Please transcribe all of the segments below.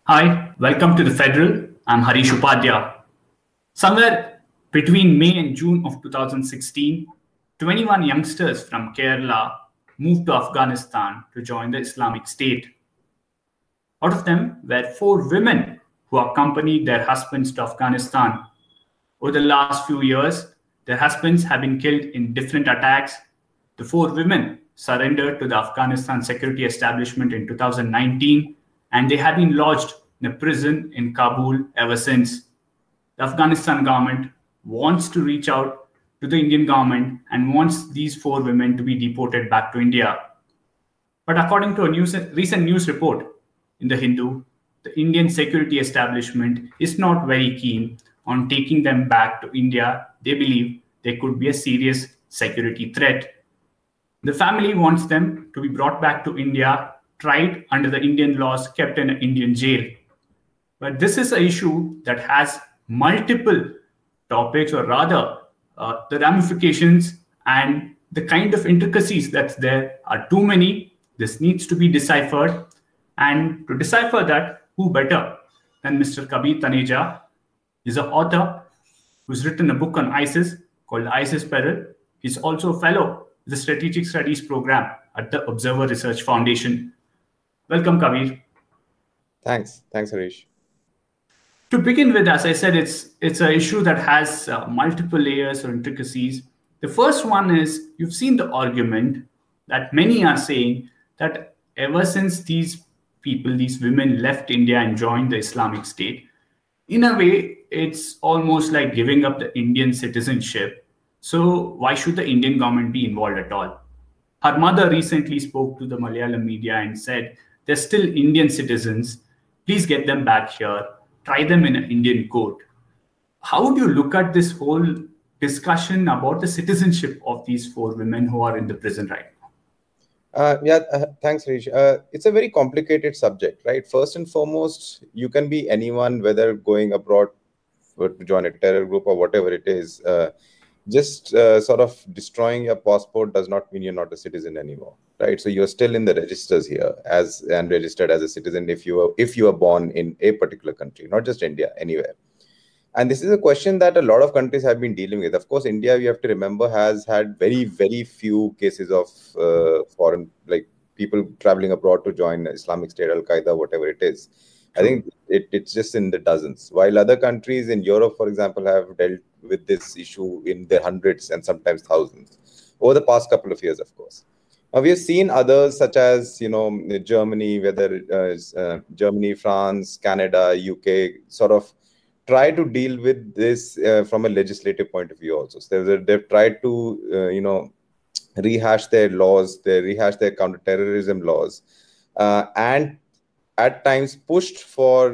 Hi, welcome to the Federal. I'm Harish Upadhyaya. Somewhere between May and June of 2016, 21 youngsters from Kerala moved to Afghanistan to join the Islamic State. Out of them were 4 women who accompanied their husbands to Afghanistan. Over the last few years, their husbands have been killed in different attacks. The 4 women surrendered to the Afghanistan security establishment in 2019, and they have been lodged in a prison in Kabul ever since. The Afghanistan government wants to reach out to the Indian government and wants these 4 women to be deported back to India. But according to a recent news report in The Hindu, the Indian security establishment is not very keen on taking them back to India. They believe they could be a serious security threat. The family wants them to be brought back to India, tried under the Indian laws, kept in an Indian jail. But this is an issue that has multiple topics, or rather, the ramifications and the kind of intricacies that's there are too many. This needs to be deciphered. And to decipher that, who better than Mr. Kabir Taneja? He's an author who's written a book on ISIS called ISIS Peril. He's also a fellow in the Strategic Studies program at the Observer Research Foundation. Welcome, Kabir. Thanks, Harish. To begin with, as I said, it's an issue that has multiple layers or intricacies. The first one is you've seen the argument that many are saying that ever since these people, these women left India and joined the Islamic State, in a way, it's almost like giving up the Indian citizenship. So why should the Indian government be involved at all? Her mother recently spoke to the Malayalam media and said, they're still Indian citizens. Please get them back here. Try them in an Indian court. How would you look at this whole discussion about the citizenship of these 4 women who are in the prison right now? Thanks, Harish. It's a very complicated subject, right? First and foremost, you can be anyone, whether going abroad to join a terror group or whatever it is. Just sort of destroying your passport does not mean you're not a citizen anymore, right? So you're still in the registers here and registered as a citizen if you are born in a particular country, not just India, anywhere. And this is a question that a lot of countries have been dealing with. Of course, India, you have to remember, has had very, very few cases of foreign, like people traveling abroad to join Islamic State, Al-Qaeda, whatever it is. I think it's just in the dozens. While other countries in Europe, for example, have dealt with this issue in the hundreds and sometimes thousands over the past couple of years, of course. Now, we have seen others such as, Germany, whether Germany, France, Canada, UK, sort of try to deal with this from a legislative point of view also. So they've tried to, rehash their laws, rehash their counterterrorism laws, and at times pushed for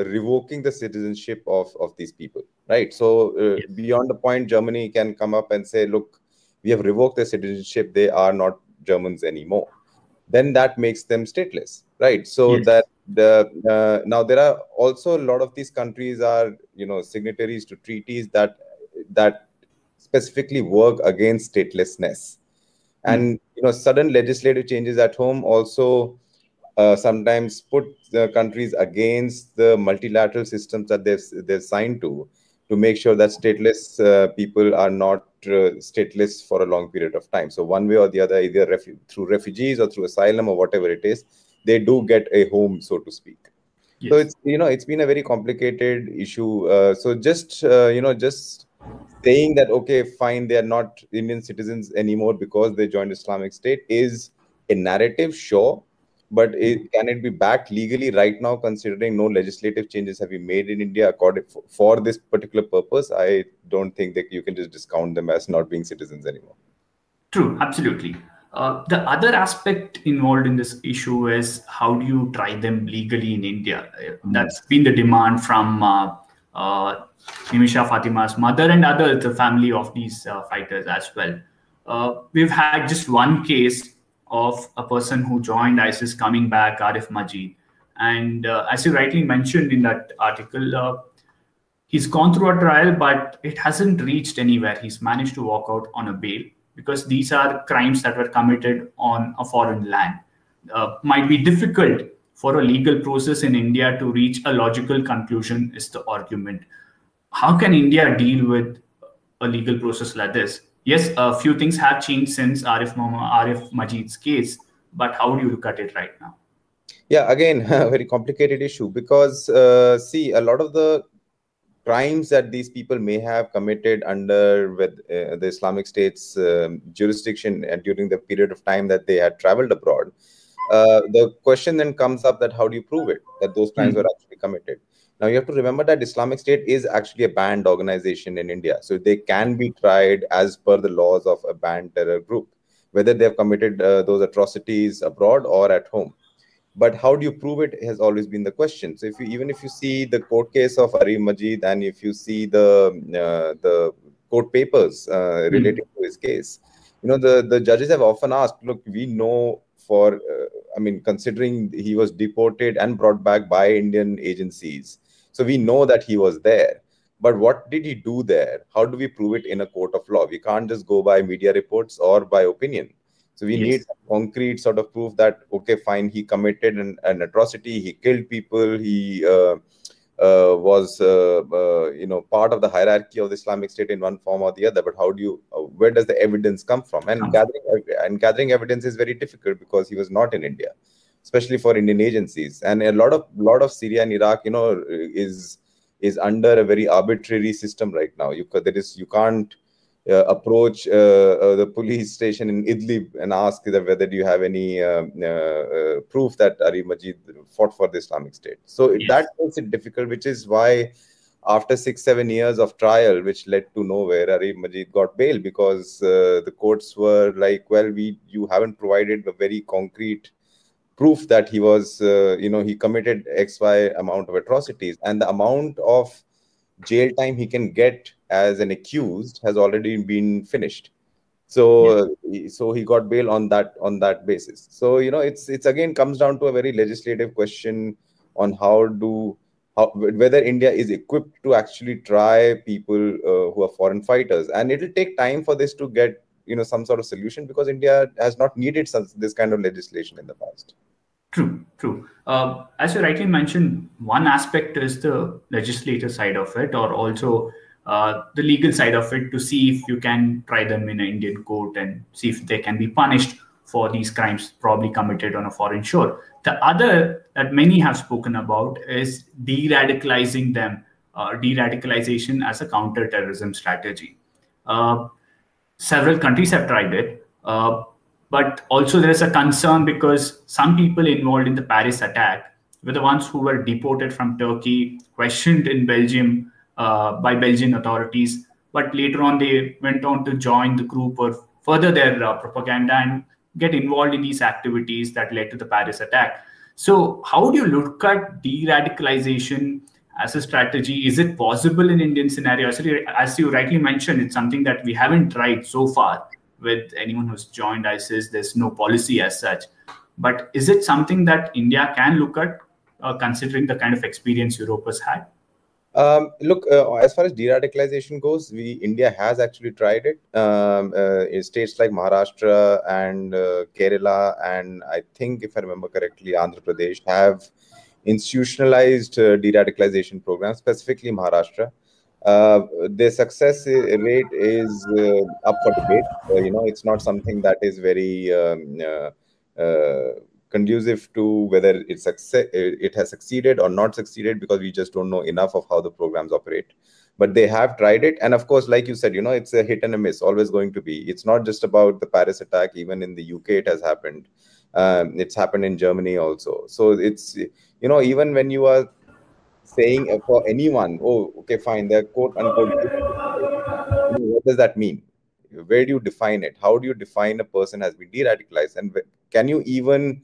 revoking the citizenship of these people, right? So beyond the point, Germany can come up and say, look, we have revoked their citizenship. They are not Germans anymore. Then that makes them stateless, right? So that now there are also a lot of these countries are, signatories to treaties that specifically work against statelessness. And, sudden legislative changes at home also sometimes put the countries against the multilateral systems that they've signed to make sure that stateless people are not stateless for a long period of time. So one way or the other, either through refugees or through asylum or whatever it is, they do get a home, so to speak. So it's it's been a very complicated issue. So just saying that, okay, fine, they are not Indian citizens anymore because they joined Islamic State is a narrative, sure. But can it be backed legally right now, considering no legislative changes have been made in India for this particular purpose? I don't think that you can just discount them as not being citizens anymore. True, absolutely. The other aspect involved in this issue is how do you try them legally in India? That's been the demand from Nimisha Fatima's mother and others, the family of these fighters as well. We've had just one case of a person who joined ISIS coming back, Arif Majid. And as you rightly mentioned in that article, he's gone through a trial, but it hasn't reached anywhere. He's managed to walk out on a bail because these are crimes that were committed on a foreign land. Might be difficult for a legal process in India to reach a logical conclusion, is the argument. How can India deal with a legal process like this? Yes, a few things have changed since Arif Majid's case, but how do you look at it right now? Yeah, again, a very complicated issue because, see, a lot of the crimes that these people may have committed under the Islamic State's jurisdiction during the period of time that they had traveled abroad, the question then comes up that how do you prove it, that those crimes were actually committed? Now, you have to remember that Islamic State is actually a banned organization in India. So they can be tried as per the laws of a banned terror group, whether they have committed those atrocities abroad or at home. But how do you prove it has always been the question. So even if you see the court case of Arif Majid, and if you see the court papers related to his case, the judges have often asked, look, we know considering he was deported and brought back by Indian agencies, so we know that he was there. But what did he do there? How do we prove it in a court of law? We can't just go by media reports or by opinion. So we need concrete sort of proof that, okay, fine, he committed an atrocity, he killed people, he was part of the hierarchy of the Islamic State in one form or the other. But how do you, where does the evidence come from? And gathering evidence is very difficult because he was not in India, especially for Indian agencies. And a lot of Syria and Iraq, is under a very arbitrary system right now. You can't approach the police station in Idlib and ask whether do you have any proof that Arif Majid fought for the Islamic State. So that makes it difficult, which is why after 6-7 years of trial, which led to nowhere, Arif Majid got bail because the courts were like, well, you haven't provided a very concrete proof that he was, he committed XY amount of atrocities, and the amount of jail time he can get as an accused has already been finished. So he got bail on that basis. So it's again comes down to a very legislative question on whether India is equipped to actually try people who are foreign fighters, and it will take time for this to get some sort of solution, because India has not needed this kind of legislation in the past. True. As you rightly mentioned, one aspect is the legislative side of it, or also the legal side of it, to see if you can try them in an Indian court and see if they can be punished for these crimes probably committed on a foreign shore. The other that many have spoken about is de-radicalizing them, de-radicalization as a counter-terrorism strategy. Several countries have tried it. But also there is a concern because some people involved in the Paris attack were the ones who were deported from Turkey, questioned in Belgium by Belgian authorities, but later on they went on to join the group or further their propaganda and get involved in these activities that led to the Paris attack. So how do you look at de-radicalization as a strategy? Is it possible in Indian scenario? As you rightly mentioned, it's something that we haven't tried so far. With anyone who's joined ISIS, there's no policy as such. But is it something that India can look at, considering the kind of experience Europe has had? Look, as far as de-radicalization goes, India has actually tried it. In states like Maharashtra and Kerala, and I think, if I remember correctly, Andhra Pradesh have institutionalized de-radicalization programs, specifically Maharashtra. The success rate is up for debate. It's not something that is very conducive to whether it has succeeded or not succeeded, because we just don't know enough of how the programs operate. But they have tried it, and of course, like you said, it's a hit and a miss, always going to be. It's not just about the Paris attack. Even in the UK, it has happened. It's happened in Germany also. So it's even when you are saying for anyone, oh, okay, fine, they're quote unquote, what does that mean? Where do you define it? How do you define a person has been de-radicalized? And can you even,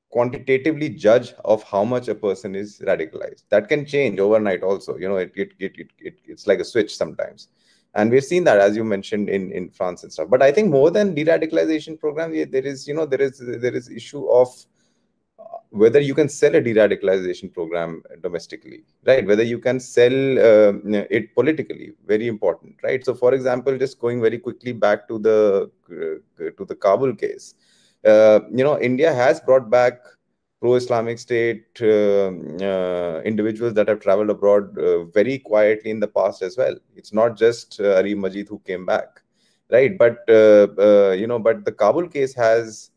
quantitatively judge of how much a person is radicalized? That can change overnight also. It's like a switch sometimes. And we've seen that, as you mentioned, in France and stuff. But I think more than de-radicalization programs, there is issue of whether you can sell a de-radicalization program domestically, right? Whether you can sell it politically, very important, right? So, for example, just going very quickly back to the Kabul case, India has brought back pro-Islamic State individuals that have traveled abroad very quietly in the past as well. It's not just Arif Majid who came back, right? But but the Kabul case is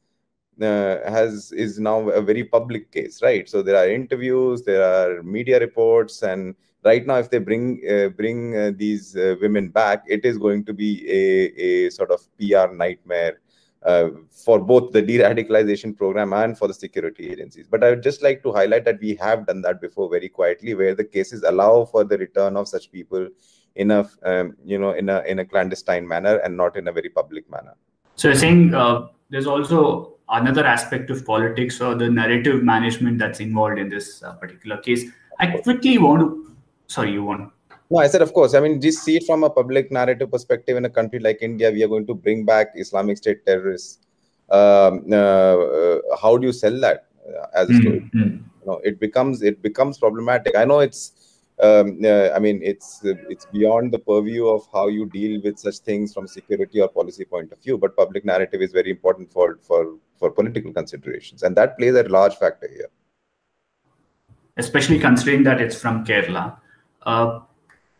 now a very public case, right? So there are interviews, there are media reports, and right now, if they bring these women back, it is going to be a sort of PR nightmare for both the de-radicalization program and for the security agencies. But I would just like to highlight that we have done that before very quietly, where the cases allow for the return of such people in a in a clandestine manner and not in a very public manner. So you're saying there's also another aspect of politics or the narrative management that's involved in this particular case. I quickly want to... Sorry, you want... No, I said, of course. I mean, just see it from a public narrative perspective. In a country like India, we are going to bring back Islamic State terrorists. How do you sell that as a story? It becomes problematic. I know it's it's beyond the purview of how you deal with such things from security or policy point of view, but public narrative is very important for political considerations, and that plays a large factor here. Especially considering that it's from Kerala.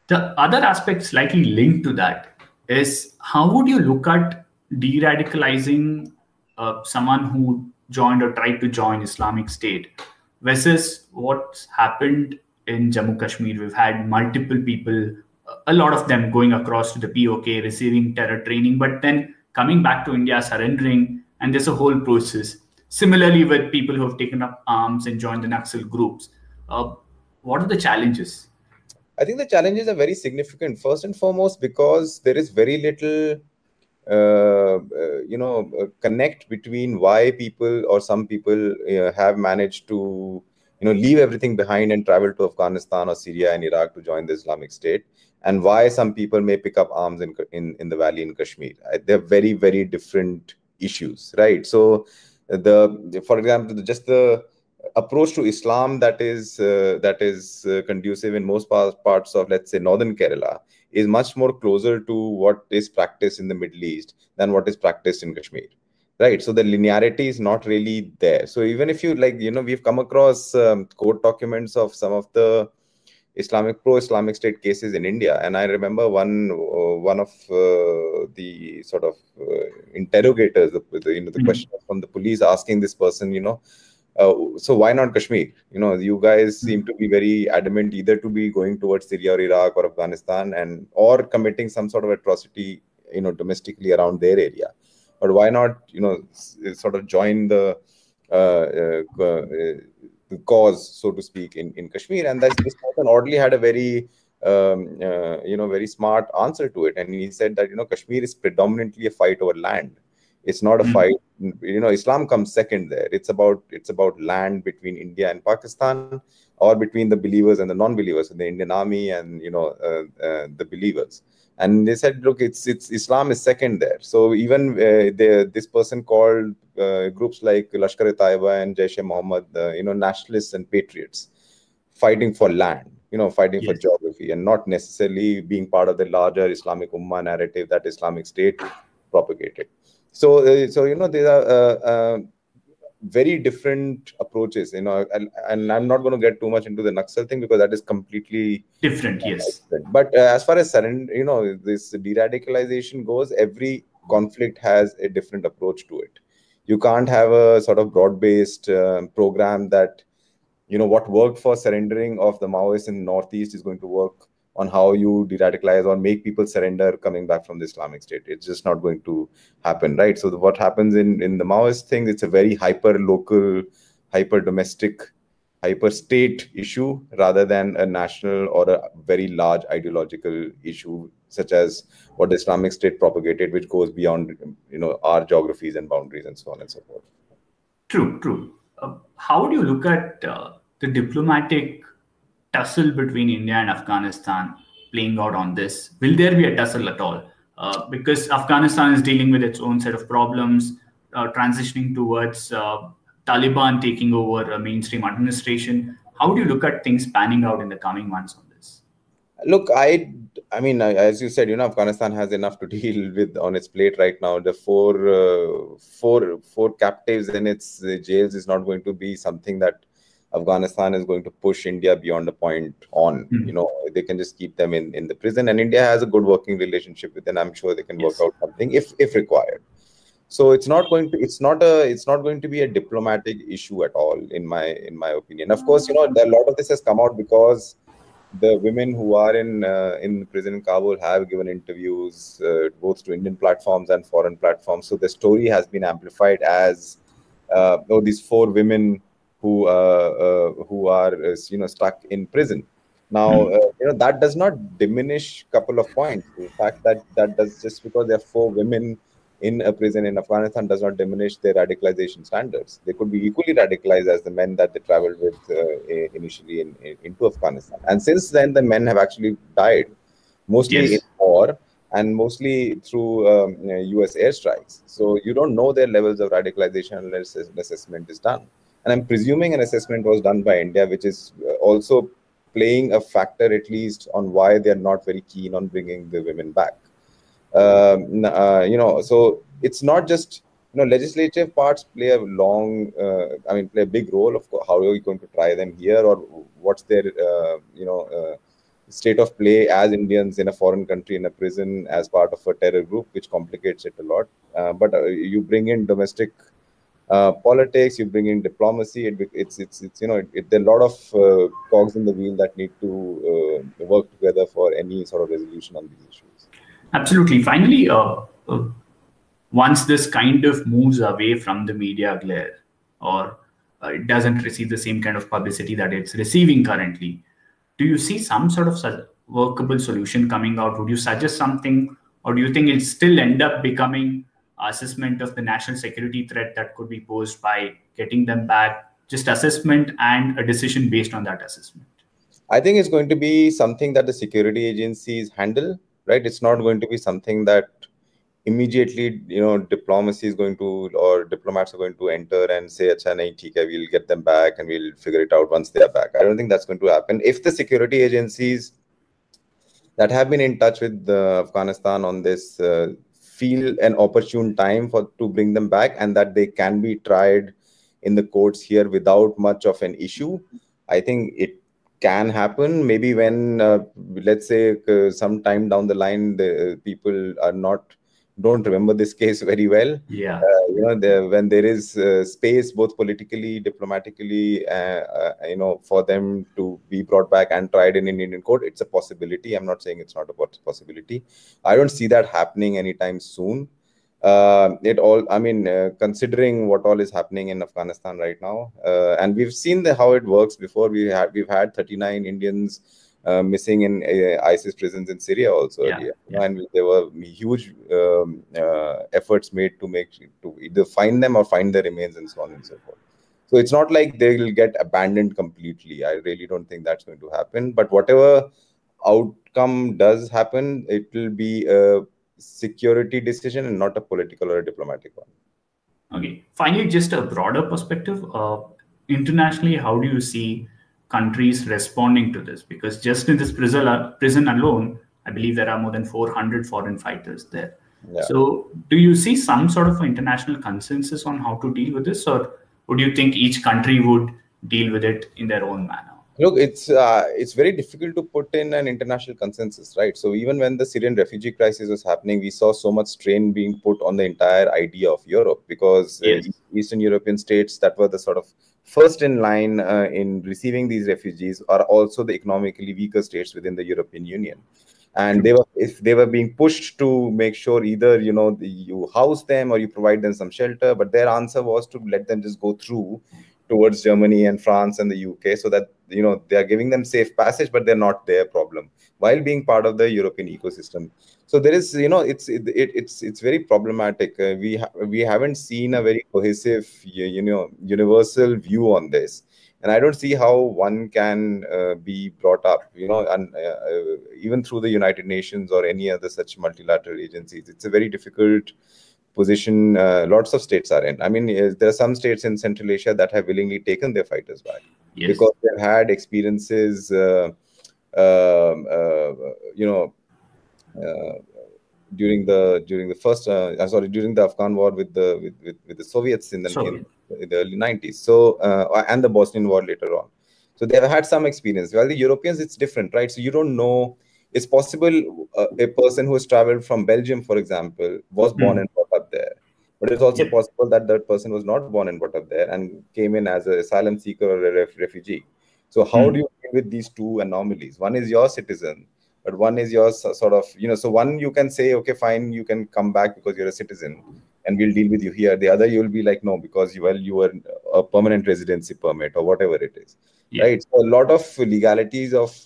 The other aspect slightly linked to that is, how would you look at de-radicalizing someone who joined or tried to join Islamic State versus what's happened in Jammu Kashmir? We've had multiple people, a lot of them going across to the POK, receiving terror training, but then coming back to India, surrendering, and there's a whole process. Similarly, with people who have taken up arms and joined the Naxal groups. What are the challenges? I think the challenges are very significant. First and foremost, because there is very little, connect between why people or some people have managed to, leave everything behind and travel to Afghanistan or Syria and Iraq to join the Islamic State, and why some people may pick up arms in the valley in Kashmir. They're very, very different issues, right? So, for example, just the approach to Islam that is conducive in most parts of, let's say, northern Kerala is much more closer to what is practiced in the Middle East than what is practiced in Kashmir, right? So the linearity is not really there. So even if you we've come across court documents of some of the pro-Islamic State cases in India, and I remember one of the sort of interrogators, the question from the police asking this person, so why not Kashmir? You guys seem to be very adamant either to be going towards Syria or Iraq or Afghanistan or committing some sort of atrocity, domestically around their area. But why not, sort of join the cause, so to speak, in Kashmir? And this person oddly had a very, very smart answer to it. And he said that, Kashmir is predominantly a fight over land. It's not a fight. Islam comes second there. It's about land between India and Pakistan, or between the believers and the non-believers, the Indian army and the believers. And they said, look, it's Islam is second there. So even this person called groups like Lashkar-e-Taiba and Jaish-e-Mohammed, nationalists and patriots, fighting for land, fighting for geography, and not necessarily being part of the larger Islamic Ummah narrative that Islamic State propagated. So there are very different approaches, and I'm not going to get too much into the Naxal thing because that is completely different. Yes. But as far as this de-radicalization goes, every conflict has a different approach to it. You can't have a sort of broad-based program that, what worked for surrendering of the Maoists in the Northeast is going to work on how you de-radicalize or make people surrender coming back from the Islamic State. It's just not going to happen, right? So what happens in the Maoist thing, it's a very hyper-local, hyper-domestic, hyper-state issue rather than a national or a very large ideological issue, such as what the Islamic State propagated, which goes beyond, our geographies and boundaries and so on and so forth. True. How do you look at the diplomatic tussle between India and Afghanistan playing out on this? Will there be a tussle at all? Because Afghanistan is dealing with its own set of problems, transitioning towards Taliban taking over a mainstream administration. How do you look at things panning out in the coming months on this? Look, I I mean, as you said, Afghanistan has enough to deal with on its plate right now. The four captives in its jails is not going to be something that Afghanistan is going to push India beyond a point on. They can just keep them in the prison, and India has a good working relationship with them. I'm sure they can work out something if required. So it's not going to be a diplomatic issue at all, in my opinion. Of course, a lot of this has come out because the women who are in prison in Kabul have given interviews both to Indian platforms and foreign platforms. So the story has been amplified as these 4 women who are stuck in prison. Now that does not diminish a couple of points. In fact, that does, just because there are 4 women in a prison in Afghanistan does not diminish their radicalization standards. They could be equally radicalized as the men that they traveled with initially into Afghanistan. And since then, the men have actually died, mostly in war and mostly through US airstrikes. So you don't know their levels of radicalization unless an assessment is done. And I'm presuming an assessment was done by India, which is also playing a factor at least on why they're not very keen on bringing the women back. So it's not just, legislative parts play play a big role. Of course, how are you going to try them here, or what's their, state of play as Indians in a foreign country in a prison as part of a terror group, which complicates it a lot. But you bring in domestic politics, you bring in diplomacy. There are a lot of cogs in the wheel that need to work together for any sort of resolution on these issues. Absolutely. Finally, once this kind of moves away from the media glare, or it doesn't receive the same kind of publicity that it's receiving currently, do you see some sort of workable solution coming out? Would you suggest something, or do you think it'll still end up becoming assessment of the national security threat that could be posed by getting them back, just assessment and a decision based on that assessment? I think it's going to be something that the security agencies handle. Right, it's not going to be something that immediately, diplomacy is going to, or diplomats are going to enter and say, "Acha nahi, theek hai, we'll get them back and we'll figure it out once they are back." I don't think that's going to happen. If the security agencies that have been in touch with Afghanistan on this feel an opportune time to bring them back, and that they can be tried in the courts here without much of an issue, I think it can happen. Maybe when let's say some time down the line, the people don't remember this case very well. When there is space both politically, diplomatically, for them to be brought back and tried in an Indian court, it's a possibility. I'm not saying it's not a possibility. I don't see that happening anytime soon. Considering what all is happening in Afghanistan right now, and we've seen how it works before. We've had 39 Indians missing in ISIS prisons in Syria also earlier, and there were huge efforts made to either find them or find their remains and so on and so forth. So it's not like they will get abandoned completely. I really don't think that's going to happen. But whatever outcome does happen, it will be a security decision and not a political or a diplomatic one. Okay. Finally, just a broader perspective. Internationally, how do you see countries responding to this? Because just in this prison alone, I believe there are more than 400 foreign fighters there. So do you see some sort of international consensus on how to deal with this, or would you think each country would deal with it in their own manner? Look, it's very difficult to put in an international consensus, right? So even when the Syrian refugee crisis was happening, we saw so much strain being put on the entire idea of Europe, because Eastern European states that were the sort of first in line in receiving these refugees are also the economically weaker states within the European Union. And they were being pushed to make sure either, you house them or you provide them some shelter. But their answer was to let them just go through towards Germany and France and the UK, so that they are giving them safe passage, but they're not their problem while being part of the European ecosystem. So there is, it's very problematic. We haven't seen a very cohesive, universal view on this, and I don't see how one can be brought up, and even through the United Nations or any other such multilateral agencies. It's a very difficult position lots of states are in. I mean, there are some states in Central Asia that have willingly taken their fighters back because they've had experiences, during the Afghan war with the Soviets in the early 90s. So and the Bosnian war later on. So they have had some experience. While the Europeans, it's different, right? So you don't know. It's possible a person who has traveled from Belgium, for example, was born and brought up there. But it's also possible that that person was not born and brought up there and came in as an asylum seeker or a refugee. So how do you deal with these two anomalies? One is your citizen, but one is your sort of, so one you can say, okay, fine, you can come back because you're a citizen and we'll deal with you here. The other, you'll be like, no, because you were a permanent residency permit or whatever it is, right? So a lot of legalities of,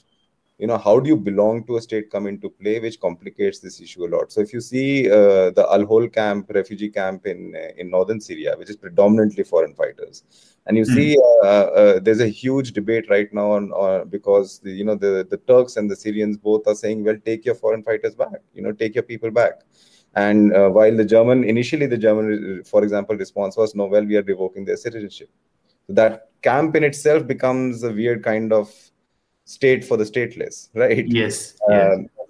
how do you belong to a state come into play, which complicates this issue a lot. So if you see the Al-Hol camp, refugee camp in northern Syria, which is predominantly foreign fighters, and you see there's a huge debate right now on because the Turks and the Syrians both are saying, well, take your foreign fighters back, take your people back. And while initially the German, for example, response was, no, well, we are revoking their citizenship. So that camp in itself becomes a weird kind of state for the stateless, right? Yes.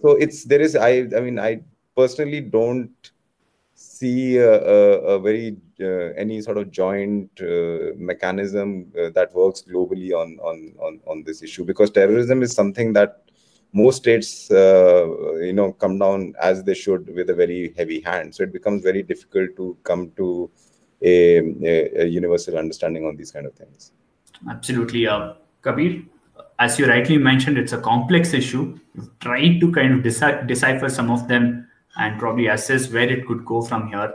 So I personally don't see a very any sort of joint mechanism that works globally on this issue, because terrorism is something that most states come down as they should with a very heavy hand. So it becomes very difficult to come to a universal understanding on these kind of things. Absolutely, Kabir. As you rightly mentioned, it's a complex issue. You've tried to kind of decipher some of them and probably assess where it could go from here.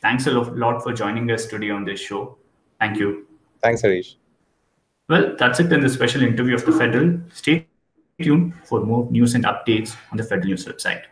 Thanks a lot for joining us today on this show. Thank you. Thanks, Harish. Well, that's it in the special interview of The Federal. Stay tuned for more news and updates on the Federal News website.